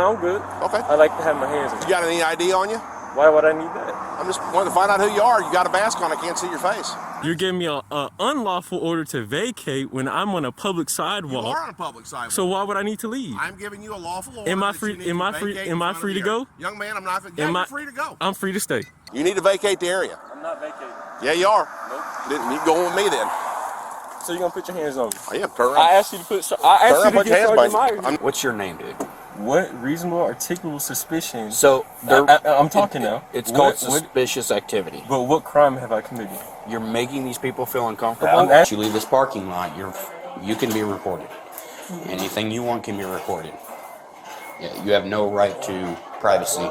I'm good. Okay. I like to have my hands on. You got any ID on you? Why would I need that? I'm just wanting to find out who you are. You got a mask on. I can't see your face. You're giving me a unlawful order to vacate when I'm on a public sidewalk. You are on a public sidewalk. So why would I need to leave? I'm giving you a lawful order. Am I free? Am I free? Am I free to go? Young man, I'm not. Yeah, you're free to go. I'm free to stay. You need to vacate the area. I'm not vacating. Yeah, you are. Nope. You go with me then. So you're gonna put your hands on me? Oh, yeah, turn around. I asked you to put. I asked you to get Sergeant Myers. What's your name, dude? What reasonable, articulable suspicion? So I'm talking now. It's called suspicious activity. But what crime have I committed? You're making these people feel uncomfortable. If you leave this parking lot, you can be recorded. Anything you want can be recorded. Yeah, you have no right to privacy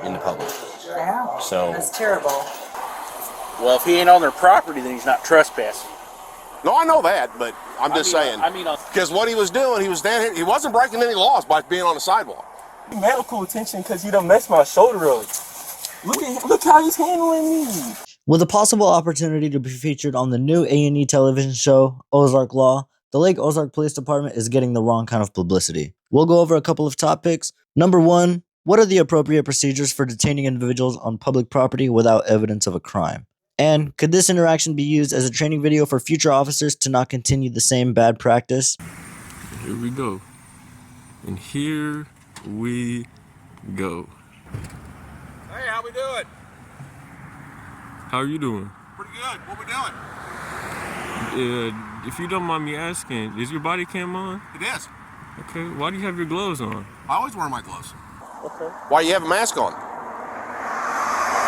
in the public. Yeah. So that's terrible. Well, if he ain't on their property, then he's not trespassing. No, I know that, but I'm just saying. Because what he was doing, he was standing here, he wasn't breaking any laws by being on the sidewalk. Medical attention because you done messed my shoulder up. Look how he's handling me. With a possible opportunity to be featured on the new A&E television show, Ozark Law, the Lake Ozark Police Department is getting the wrong kind of publicity. We'll go over a couple of topics. Number 1, what are the appropriate procedures for detaining individuals on public property without evidence of a crime? And could this interaction be used as a training video for future officers to not continue the same bad practice? Here we go. And here we go. Hey, how we doing? How are you doing? Pretty good. What we doing? If you don't mind me asking, is your body cam on? It is. Okay. Why do you have your gloves on? I always wear my gloves. Okay. Why you have a mask on?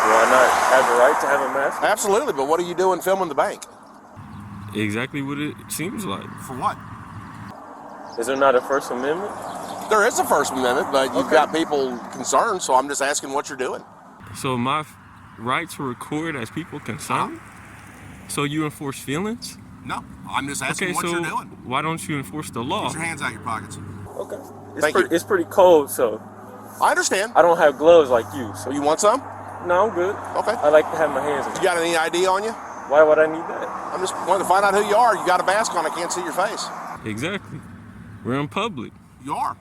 Do I not have the right to have a mask? Absolutely, but what are you doing filming the bank? Exactly what it seems like. For what? Is there not a First Amendment? There is a First Amendment, but you've got people concerned, so I'm just asking what you're doing. So my right to record as people concerned? So you enforce feelings? No, I'm just asking what you're doing. Why don't you enforce the law? Get your hands out of your pockets. Okay. Thank you. It's pretty cold, so I understand. I don't have gloves like you. So you want some? No, I'm good. Okay. I like to have my hands on. You got any ID on you? Why would I need that? I'm just wanting to find out who you are. You got a mask on. I can't see your face. Exactly. We're in public. You are.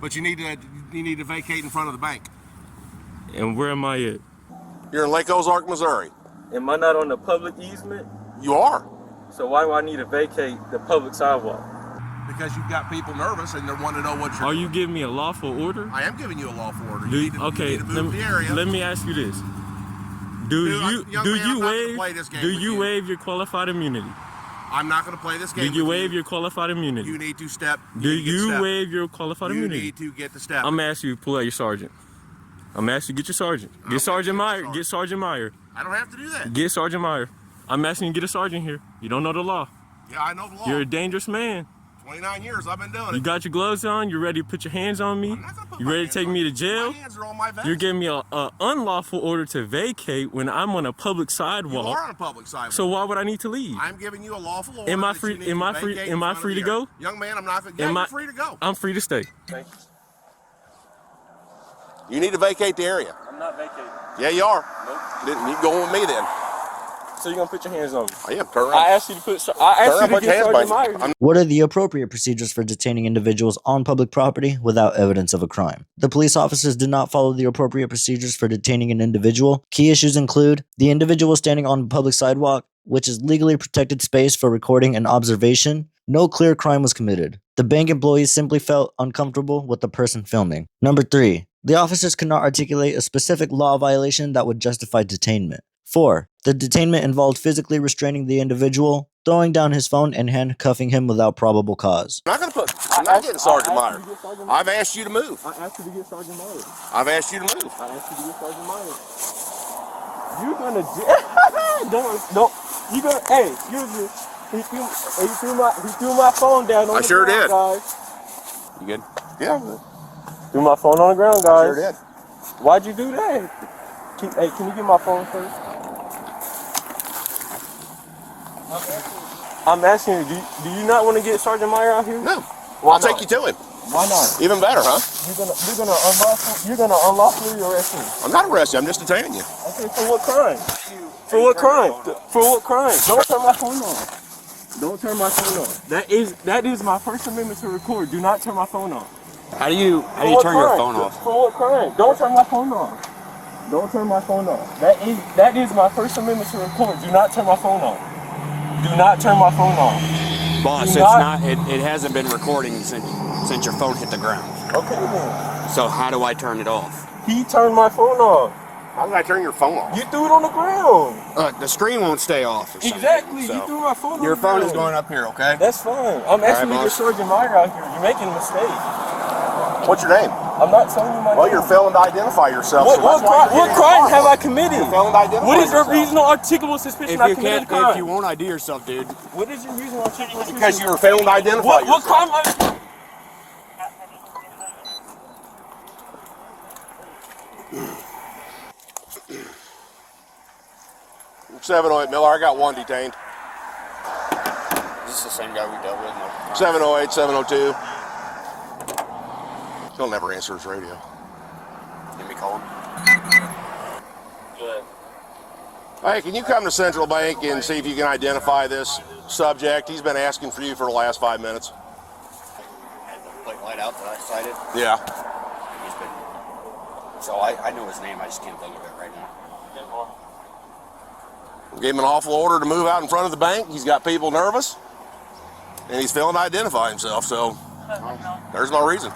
But you need to vacate in front of the bank. And where am I at? You're in Lake Ozark, Missouri. Am I not on the public easement? You are. So why do I need to vacate the public sidewalk? Because you've got people nervous and they want to know what you're doing. Are you giving me a lawful order? I am giving you a lawful order. You need to move the area. Let me ask you this. Do you waive your qualified immunity? I'm not going to play this game. Do you waive your qualified immunity? You need to step. Do you waive your qualified immunity? You need to get the step. I'm asking you to pull out your sergeant. I'm asking you to get your sergeant. Get Sergeant Meyer. Get Sergeant Meyer. I don't have to do that. Get Sergeant Meyer. I'm asking you to get a sergeant here. You don't know the law. Yeah, I know the law. You're a dangerous man. 29 years I've been doing it. You got your gloves on. You're ready to put your hands on me. You ready to take me to jail? My hands are on my vest. You're giving me an unlawful order to vacate when I'm on a public sidewalk. You are on a public sidewalk. So why would I need to leave? I'm giving you a lawful order. Am I free? Am I free? Am I free to go? Young man, I'm not. Yeah, you're free to go. I'm free to stay. Thank you. You need to vacate the area. I'm not vacating. Yeah, you are. Nope. You go with me then. So you're gonna put your hands on me? I am. Turn around. I asked you to put. I asked you to get Sergeant Myers. What are the appropriate procedures for detaining individuals on public property without evidence of a crime? The police officers did not follow the appropriate procedures for detaining an individual. Key issues include the individual standing on a public sidewalk, which is legally protected space for recording and observation. No clear crime was committed. The bank employees simply felt uncomfortable with the person filming. Number 3. The officers could not articulate a specific law violation that would justify detainment. 4. The detainment involved physically restraining the individual, throwing down his phone, and handcuffing him without probable cause. I'm not getting Sergeant Meyer. I've asked you to move. I asked you to get Sergeant Meyer. I've asked you to move. I asked you to get Sergeant Meyer. You're gonna don't. You gonna? Hey, excuse me. He threw my phone down on the sure ground, did. Guys. You good? Yeah, I'm good. Threw my phone on the ground, guys. Sure did. Why'd you do that? Can you get my phone first? I'm asking you, do you not want to get Sergeant Meyer out here? No. Well, I'll take you to him. Why not? Even better, huh? You're gonna unlawfully arrest me. I'm not arresting you. I'm just detaining you. Okay, for what crime? For what crime? For what crime? Don't turn my phone on. Don't turn my phone on. That is my First Amendment to record. Do not turn my phone on. How do you turn your phone off? For what crime? Don't turn my phone off. Don't turn my phone off. That is my First Amendment to record. Do not turn my phone off. Do not turn my phone off. Boss, it hasn't been recording since your phone hit the ground. Okay then. So how do I turn it off? He turned my phone off. How did I turn your phone off? You threw it on the ground. The screen won't stay off. Exactly. So you threw my phone on your the phone ground. is going up here, okay? That's fine. I'm actually boss. your Sergeant Meyer out here. You're making a mistake. What's your name? I'm not telling you my Well, name. you're failing to identify yourself. What crime have I committed? You're failing to identify What is your yourself. reasonable articulable suspicion I committed a crime? If you won't ID yourself, dude. What is your reasonable articulable suspicion? Because you were failing to identify What yourself. crime? 708 Miller, I got one detained. Is this the same guy we dealt with? 708, 702. He'll never answer his radio. Let me call him. Good. Hey, can you come to Central Bank and see if you can identify this subject? He's been asking for you for the last 5 minutes. Had the plate light out that I cited. Yeah. He's been. So I know his name. I just can't think of it right now. Gave him an awful order to move out in front of the bank. He's got people nervous, and he's failing to identify himself. So there's no reason.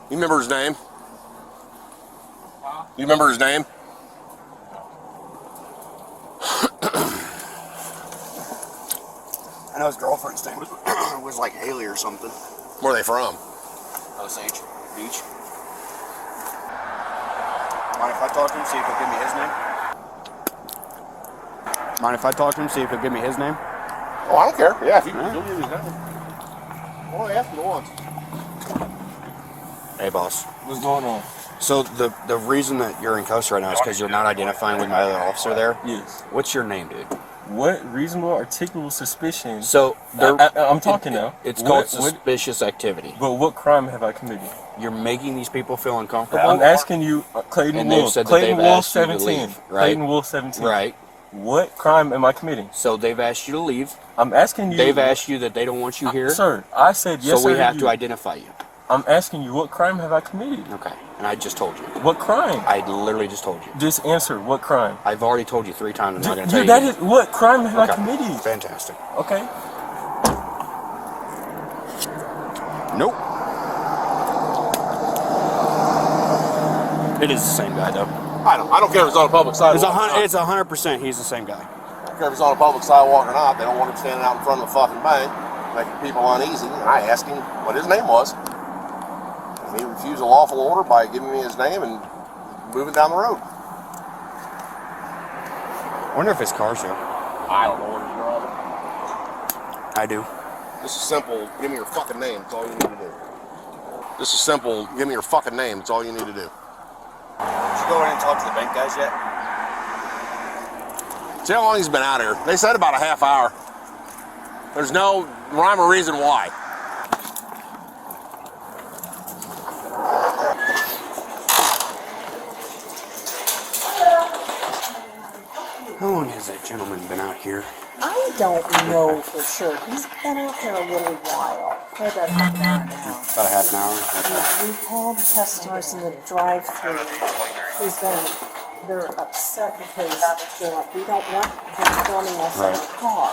You remember his name? You remember his name? I know his girlfriend's name was like Haley or something. Where are they from? Osage Beach. Mind if I talk to him, see if he'll give me his name? Mind if I talk to him, see if he'll give me his name? Oh, I don't care. Yeah, if you can give me his name. Well, I asked him once. Hey, boss. What's going on? So the reason that you're in cuffs right now is because you're not identifying with my other officer there? Yes. What's your name, dude? What reasonable articulable suspicion? So I'm talking now. It's called suspicious activity. But what crime have I committed? You're making these people feel uncomfortable. I'm asking you, Clayton And Wolf. they've said that Clayton they've Wolf asked you to 17. leave, right? Clayton Wolf 17. Right. What crime am I committing? So they've asked you to leave. I'm asking you. They've asked you that they don't want you here. Sir, I said yes. So we sir, have you. to identify you. I'm asking you, what crime have I committed? Okay. And I just told you. What crime? I literally just told you. Just answer. What crime? I've already told you 3 times. I'm not going to tell you. That is what crime have I Okay. committed? Fantastic. Okay. Nope. It is the same guy though. I don't care if it's on a public sidewalk. It's 100%. He's the same guy. I don't care if it's on a public sidewalk or not. They don't want him standing out in front of the fucking bank, making people uneasy. And I asked him what his name was. And he refused a lawful order by giving me his name and moving down the road. I wonder if his car's here. I don't know what he's driving. I do. This is simple. Give me your fucking name. That's all you need to do. This is simple. Give me your fucking name. That's all you need to do. Did you go in and talk to the bank guys yet? See how long he's been out here? They said about a half hour. There's no rhyme or reason why. How long has that gentleman been out here? I don't know for sure. He's been out there a little while. Probably about half an hour now. About a half an hour? Okay. We've had customers in the drive-thru who's they're upset because they're like, we don't want him filming us in the car.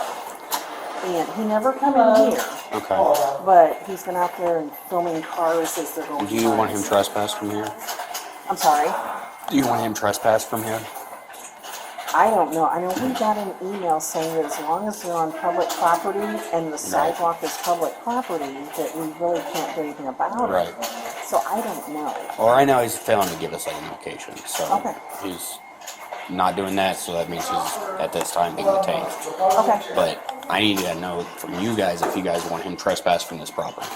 And he never come in here. Okay. But he's been out there and filming cars as they're going. Do you want him trespassed from here? I'm sorry? Do you want him trespassed from here? I don't know. I know we got an email saying that as long as they're on public property and the sidewalk is public property, that we really can't do anything about it. Right. So I don't know. Well, right now he's failing to give us like a location, so Okay. he's not doing that, so that means he's at this time being detained. Okay. But I need to know from you guys if you guys want him trespassed from this property.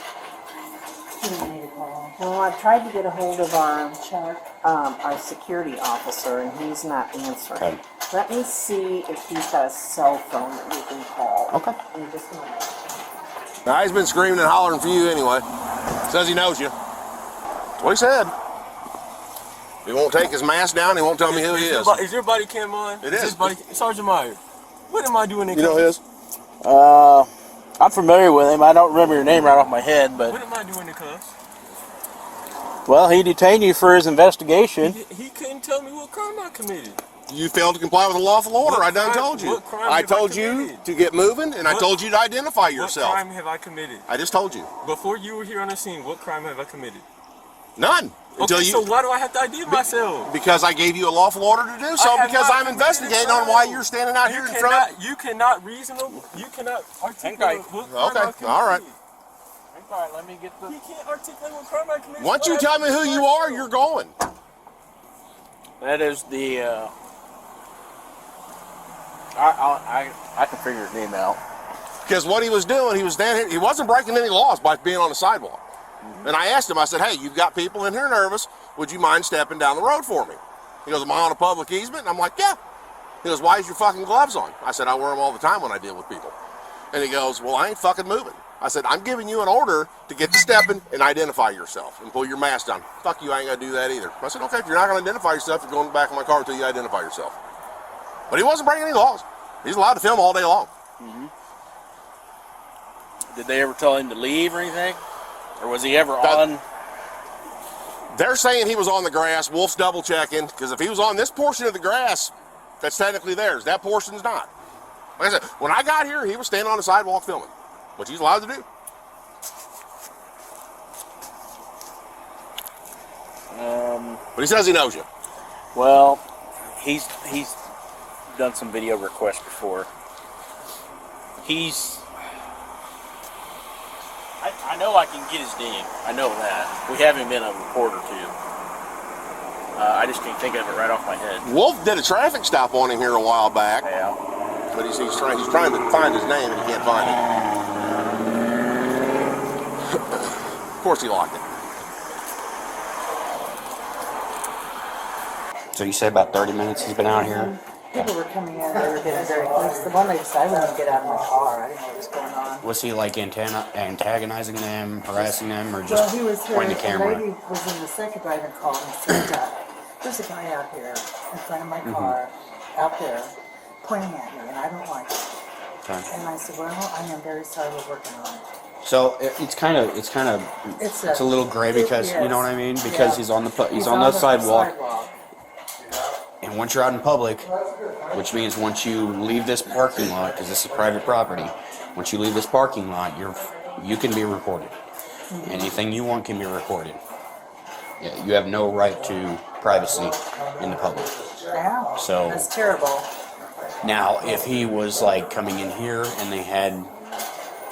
Well, I've tried to get a hold of our security officer, and he's not answering. Okay. Let me see if he's got a cell phone that we can call. Okay. In just a moment. Now, he's been screaming and hollering for you anyway. Says he knows you. That's what he said. He won't take his mask down. He won't tell me who he is. Is your body cam on? It is. Sergeant Meyer. What am I doing in You know his? I'm familiar with him. I don't remember your name right off my head, but... What am I doing to cuss? Well, he detained you for his investigation. He couldn't tell me what crime I committed. You failed to comply with a lawful order. What I done crime- told you. what crime I have I told you committed? to get moving, and I told you to identify yourself. What crime have I committed? I just told you. Before you were here on the scene, what crime have I committed? None. Until Okay, you, so why do I have to ID myself? because I gave you a lawful order to do so, I have because not I'm committed investigating a on why crime. you're standing out here in front. You cannot articulate what crime Okay, I committed. all right. All right, let me get the... You can't articulate what crime I committed. Once you tell me who you are, you're going. That is the... I can figure his name out. Because what he was doing, he was standing here, he wasn't breaking any laws by being on the sidewalk. And I asked him, I said, hey, you've got people in here nervous. Would you mind stepping down the road for me? He goes, am I on a public easement? And I'm like, yeah. He goes, why is your fucking gloves on? I said, I wear them all the time when I deal with people. And he goes, well, I ain't fucking moving. I said, I'm giving you an order to get to stepping and identify yourself and pull your mask down. Fuck you, I ain't gonna do that either. I said, okay, if you're not gonna identify yourself, you're going back in my car until you identify yourself. But he wasn't breaking any laws. He's allowed to film all day long. Mm-hmm. Did they ever tell him to leave or anything? Or was he ever on? They're saying he was on the grass. Wolf's double checking, because if he was on this portion of the grass, that's technically theirs. That portion's not. Like I said, when I got here, he was standing on the sidewalk filming, which he's allowed to do. But he says he knows you. Well, he's done some video requests before. I know I can get his name. I know that. We have him in a report or two. I just can't think of it right off my head. Wolf did a traffic stop on him here a while back. Yeah. But he's trying to find his name and he can't find it. Of course he locked it. So you said about 30 minutes he's been out here? People were coming in, they were getting very close. The one lady said, I wouldn't get out of my car. I didn't know what was going on. Was he like antagonizing them, harassing them, or Well, just he was pointing the the camera? lady was in the second driver call and said, there's a guy out here in front of my car, out there, pointing at me, and I don't like it. Okay. And I said, well, I am very sorry, we're working on it. So it's kind of it's a little gray because you know what I mean, because he's on the sidewalk. And once you're out in public, which means once you leave this parking lot, because this is private property, once you leave this parking lot, you can be recorded. Anything you want can be recorded. You have no right to privacy in the public. Yeah, So that's terrible. now, if he was like coming in here and they had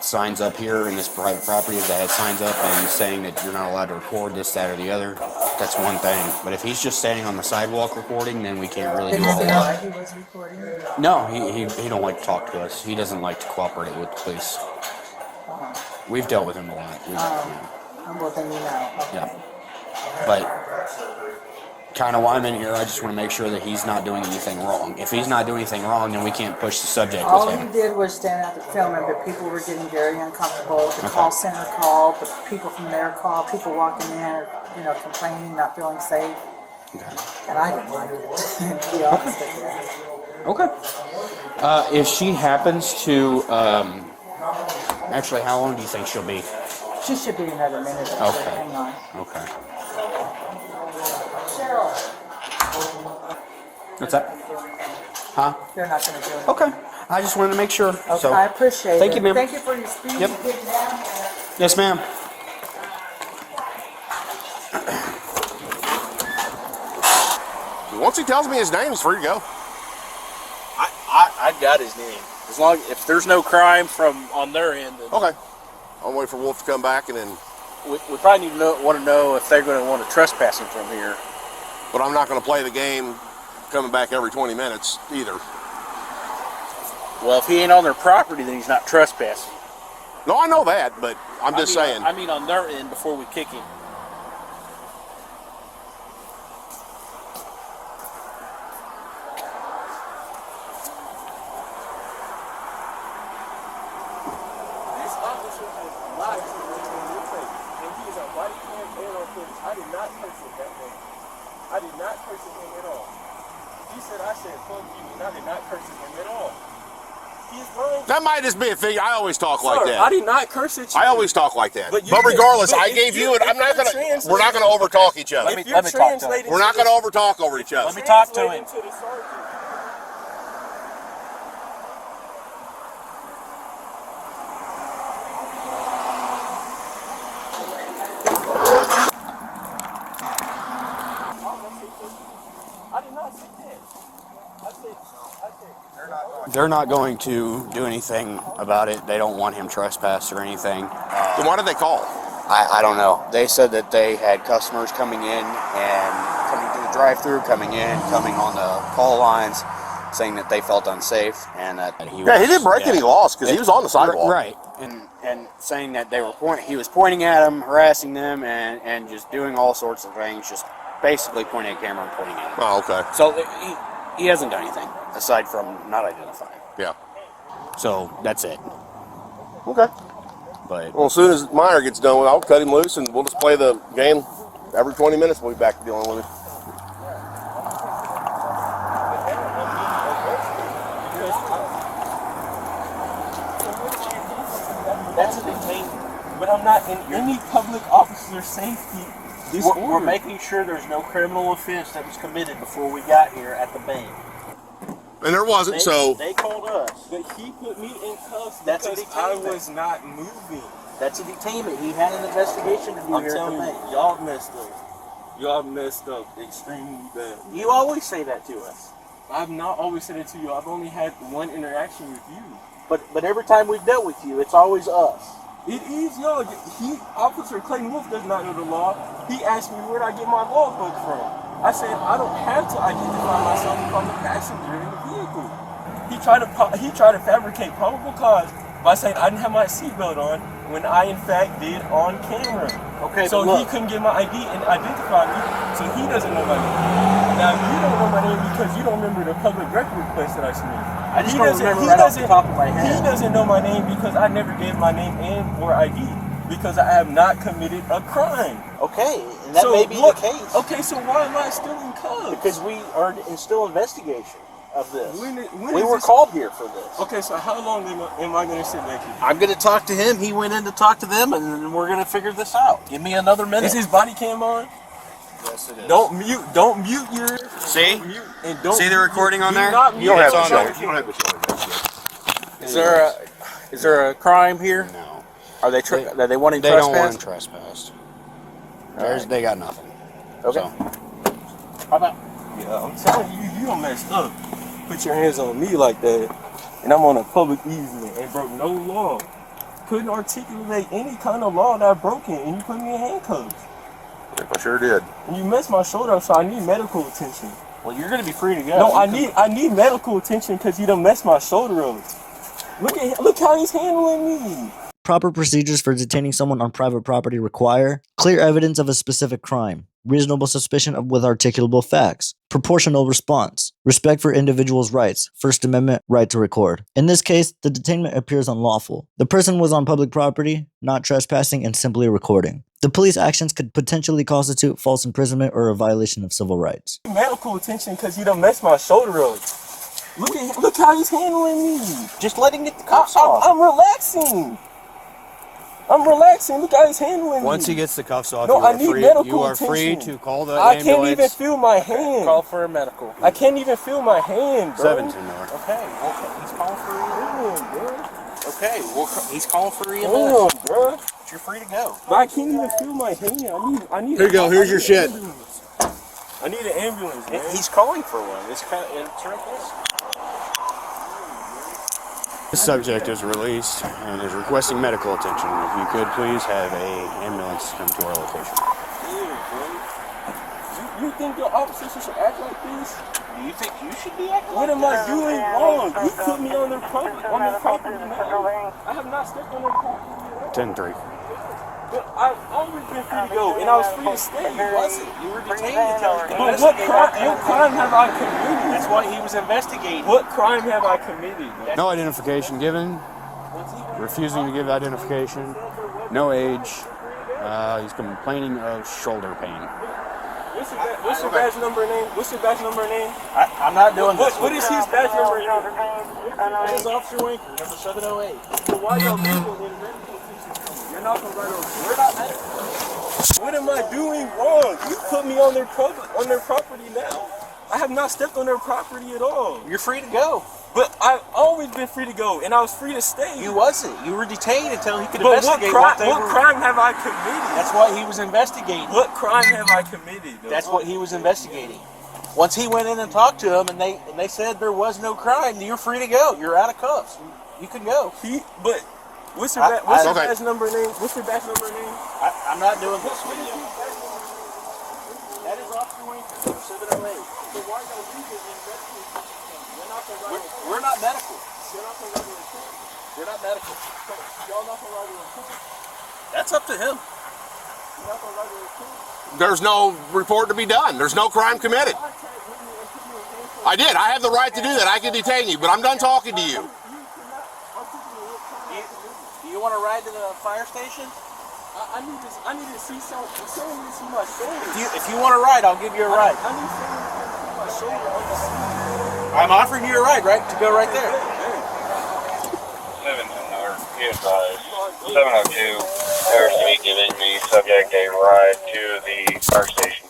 signs up here in this private property, if they had signs up and saying that you're not allowed to record this, that, or the other, that's one thing. But if he's just standing on the sidewalk recording, then we can't really do a whole lot. He was recording. No, he don't like to talk to us. He doesn't like to cooperate with the police. We've dealt with him a lot. Well, then you know. Okay. Yeah. But kind of while I'm in here, I just want to make sure that he's not doing anything wrong. If he's not doing anything wrong, then we can't push the subject All with he him. did was stand out the film, and the people were getting very uncomfortable. The call center called, the people from there called, people walking in, complaining, not feeling safe. Okay. And I didn't like it, to be honest with you. Okay. If she happens to, actually, how long do you think she'll be? She should be another minute or two. Okay. Hang on. Okay. What's that? Huh? They're not going to do it. Okay. I just wanted to make sure. Okay, So, I appreciate it. thank you, ma'am. Thank you for your speed. Yep. Getting down there. Yes, ma'am. Once he tells me his name, he's free to go. I got his name. As long if there's no crime from on their end, then Okay. I'll wait for Wolf to come back and then. we probably need to want to know if they're going to want to trespass him from here. But I'm not going to play the game coming back every 20 minutes either. Well, if he ain't on their property, then he's not trespassing. No, I know that, but I'm just saying. I mean on their end before we kick him. This officer has lied to me in your face, and he is on body cam and on footage. I did not curse him that way. I did not curse him at all. He said I said fuck you, and I did not curse him at all. He's lying. That might just be a figure. I always talk Sir, like that. I did not curse at you. I always talk like that. But you But can- regardless, but I if gave you- you it. if you're We're not gonna overtalk each other. If you're translating We're not gonna overtalk over each other. Let me talk to him. to the sergeant. I did not say that. I said. They're not going to do anything about it. They don't want him trespassed or anything. Then why did they call? I don't know. They said that they had customers coming in and coming to the drive-through, coming on the call lines, saying that they felt unsafe and that he was, He didn't break any laws because he was on the sidewalk. Right. And saying that they were he was pointing at them, harassing them, and just doing all sorts of things, just basically pointing at camera and pointing at him. Oh, okay. So he hasn't done anything aside from not identifying. Yeah. So that's it. Okay. But Well, as soon as Meyer gets done with it, I'll cut him loose and we'll just play the game. Every 20 minutes we'll be back dealing with it. That's a detainment. But I'm not in any public officer safety disorder. We're making sure there's no criminal offense that was committed before we got here at the bank. And there wasn't, so They called us. But he put me in cuffs That's a because I detainment. was not moving. That's a detainment. He had an investigation to do I'm here at telling the you, bank. y'all messed up. Y'all messed up extremely bad. You always say that to us. I've not always said it to you. I've only had one interaction with you. But every time we've dealt with you, it's always us. It is y'all. Officer Clayton Wolf does not know the law. He asked me where I get my law book from. I said I don't have to identify myself if I'm the passenger in the vehicle. He tried to fabricate probable cause by saying I didn't have my seatbelt on when I in fact did on camera. Okay, So but look. he couldn't get my ID and identify me, so he doesn't know my name. Now you don't know my name because you don't remember the public record request that I submitted. I just don't remember right off the top of my head. He doesn't know my name because I never gave my name and or ID because I have not committed a crime. Okay, and that may be the case. Okay, so why am I still in cuffs? Because we are in still investigation of this. When We is were this- called here for this. Okay, so how long am I going to sit back here? I'm going to talk to him. He went in to talk to them, and then we're going to figure this out. Give me another minute. Is his body cam on? yes, it is. Don't mute your. See? Mute and don't See the recording on do there? not mute you don't have it. to show it. You don't have to show it. Is there a crime here? No. Are they wanting They don't trespass? want him trespassed. They got nothing. Okay. So, How about? Yeah, I'm telling you, you done messed up. Put your hands on me like that, and I'm on a public easement and broke no law. Couldn't articulate any kind of law that I broke in, and you put me in handcuffs. I sure did. And you messed my shoulder up, so I need medical attention. Well, you're going to be free to go. No, I need medical attention because you done messed my shoulder up. Look how he's handling me. Proper procedures for detaining someone on private property require clear evidence of a specific crime, reasonable suspicion with articulable facts, proportional response, respect for individuals' rights, First Amendment right to record. In this case, the detainment appears unlawful. The person was on public property, not trespassing, and simply recording. The police actions could potentially constitute false imprisonment or a violation of civil rights. Medical attention because you done messed my shoulder up. Look how he's handling me. Just let him get the cuffs off. I'm relaxing. Look how he's handling me. once he gets the cuffs off, No, you are I need free. medical You are free attention. to call the I ambulance. can't even feel my hand. Call for a medical. I can't even feel my hand, bro. 17 North. Okay, well, he's calling for Damn, bro. Okay, well, he's calling for EMS. Damn, bro. But you're free to go. But I can't even feel my hand. I need. Here you go. Here's your shit. I need an ambulance, man. He's calling for one. It's right this. The subject is released and is requesting medical attention. If you could please have a ambulance come to our location. Yeah, bro. You think your officers should act like this? Do you think you should be acting What like am I doing wrong? You put me on their property now. I have not stepped on their property yet. 10-3. But I've always been free to go, and I was free to stay. You wasn't. You were detained because But what crime have I committed? That's why he was investigating. What crime have I committed? No identification given. Refusing to give identification. No age. He's complaining of shoulder pain. What's your badge number and name? What's your badge number and name? I'm not doing this. What is his badge number and name? This is Officer Winker, number 708. So why y'all leaving when the medical teacher's coming? You're not gonna write over. We're not medical. What am I doing wrong? You put me on their property now. I have not stepped on their property at all. You're free to go. But I've always been free to go, and I was free to stay. You wasn't. You were detained until he could investigate what crime have I committed? That's what he was investigating. What crime have I committed, though? That's what he was investigating. Once he went in and talked to him, and they said there was no crime, you're free to go. You're out of cuffs. You can go. But what's your badge number and name? What's your badge number and name? I'm not doing this video. That is Officer Winker, number 708. So why y'all leaving when the medical teacher's coming? You're not gonna write a We're not medical. You're not gonna write a report. We're not medical. Y'all not gonna write a report. That's up to him. You're not gonna write a report. There's no report to be done. There's no crime committed. I did. I have the right to do that. I can detain you, but I'm done talking to you. Do you want to ride to the fire station? I need to see someone to see my shoulder. If you want to ride, I'll give you a ride. I need someone to see my shoulder on the scene. I'm offering you a ride, right? To go right there. 702, Harris to be giving the subject a ride to the fire station.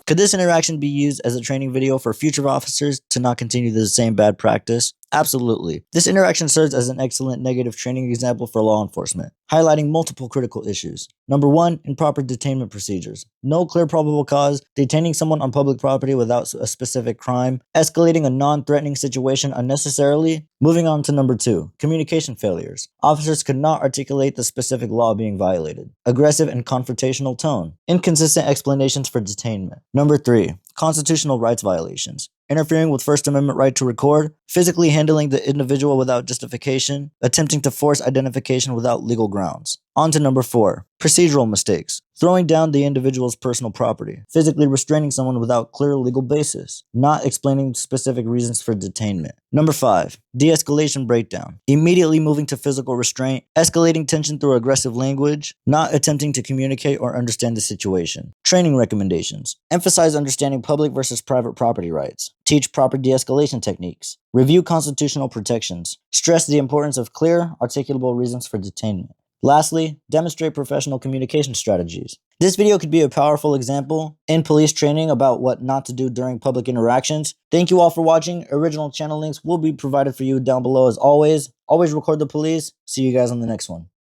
Could this interaction be used as a training video for future officers to not continue the same bad practice? Absolutely. This interaction serves as an excellent negative training example for law enforcement, highlighting multiple critical issues. Number 1, improper detainment procedures. No clear probable cause, detaining someone on public property without a specific crime, escalating a non-threatening situation unnecessarily. Moving on to number 2, communication failures. Officers could not articulate the specific law being violated. Aggressive and confrontational tone. Inconsistent explanations for detainment. Number 3, constitutional rights violations. Interfering with First Amendment right to record, physically handling the individual without justification, attempting to force identification without legal grounds. On to number 4, procedural mistakes. Throwing down the individual's personal property, physically restraining someone without clear legal basis, not explaining specific reasons for detainment. Number 5, de-escalation breakdown. Immediately moving to physical restraint, escalating tension through aggressive language, not attempting to communicate or understand the situation. Training recommendations. Emphasize understanding public versus private property rights. Teach proper de-escalation techniques. Review constitutional protections. Stress the importance of clear, articulable reasons for detainment. Lastly, demonstrate professional communication strategies. This video could be a powerful example in police training about what not to do during public interactions. Thank you all for watching. Original channel links will be provided for you down below as always. Always record the police. See you guys on the next one.